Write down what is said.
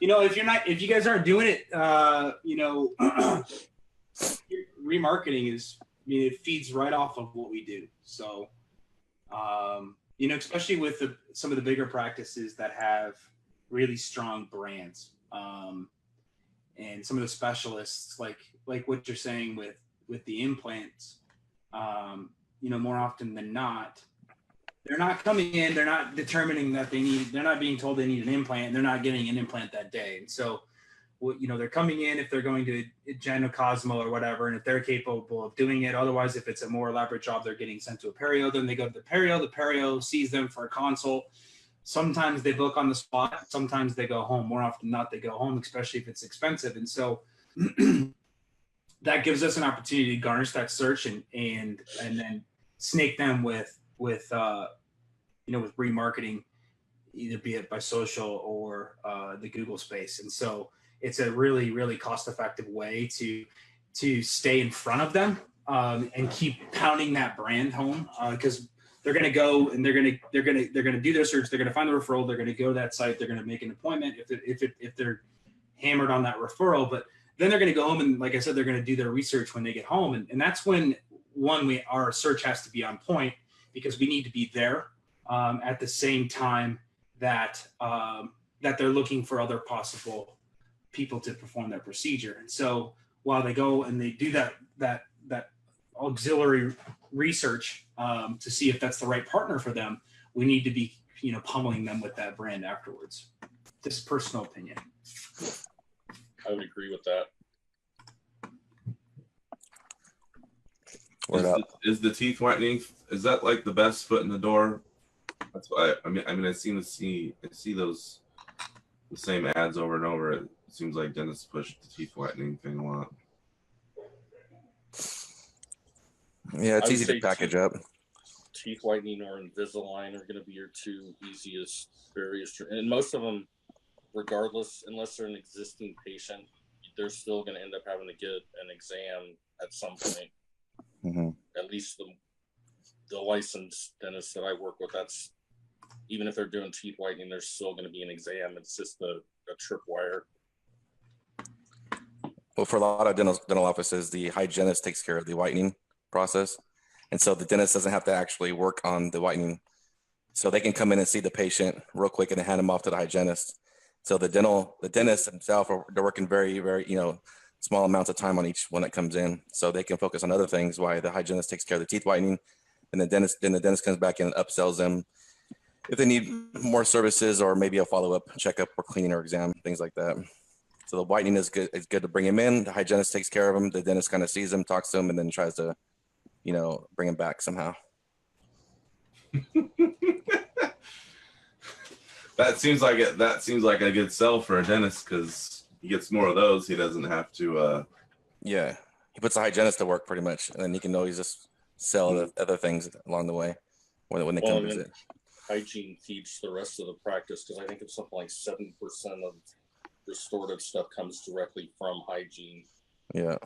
if you guys aren't doing it, remarketing it feeds right off of what we do. So, especially with some of the bigger practices that have really strong brands, and some of the specialists, like what you're saying with the implants, more often than not, they're not coming in, they're not determining that they're not being told they need an implant, and they're not getting an implant that day. And so, they're coming in if they're going to Cosmo or whatever, and if they're capable of doing it. Otherwise, if it's a more elaborate job, they're getting sent to a perio. Then they go to the perio. The perio sees them for a consult. Sometimes they book on the spot. Sometimes they go home. More often than not, they go home, especially if it's expensive. And so that gives us an opportunity to garnish that search and then snake them with remarketing, either be it by social or the Google space. And so it's a really, really cost-effective way to stay in front of them, and keep pounding that brand home, because they're going to go and they're going to do their search. They're going to find the referral. They're going to go to that site. They're going to make an appointment if they're hammered on that referral. But then they're going to go home, and like I said, they're going to do their research when they get home. And that's when our search has to be on point, because we need to be there at the same time that they're looking for other possible people to perform that procedure. And so while they go and they do that auxiliary research to see if that's the right partner for them, we need to be pummeling them with that brand afterwards. Just personal opinion. I would agree with that. Is the teeth whitening, is that like the best foot in the door? That's why I see those the same ads over and over. It seems like dentists push the teeth whitening thing a lot. Yeah, it's easy to package up. Teeth whitening or Invisalign are going to be your two easiest barriers, and most of them, regardless, unless they're an existing patient, they're still going to end up having to get an exam at some point. Mm-hmm. At least the licensed dentists that I work with, that's, even if they're doing teeth whitening, there's still going to be an exam. It's just a tripwire. Well, for a lot of dental offices, the hygienist takes care of the whitening process. And so the dentist doesn't have to actually work on the whitening. So they can come in and see the patient real quick and then hand them off to the hygienist. So the dentist himself, they're working very, very, small amounts of time on each one that comes in. So they can focus on other things while the hygienist takes care of the teeth whitening. And the dentist comes back in and upsells them if they need more services, or maybe a follow-up checkup or cleaning or exam, things like that. So the whitening is good. It's good to bring him in. The hygienist takes care of him. The dentist kind of sees him, talks to him, and then tries to, bring him back somehow. That seems like a good sell for a dentist, because he gets more of those. He doesn't have to. Yeah, he puts the hygienist to work pretty much, and then he can always just sell the other things along the way when they come visit. Hygiene feeds the rest of the practice, because I think it's something like 7% of restorative stuff comes directly from hygiene. Yeah.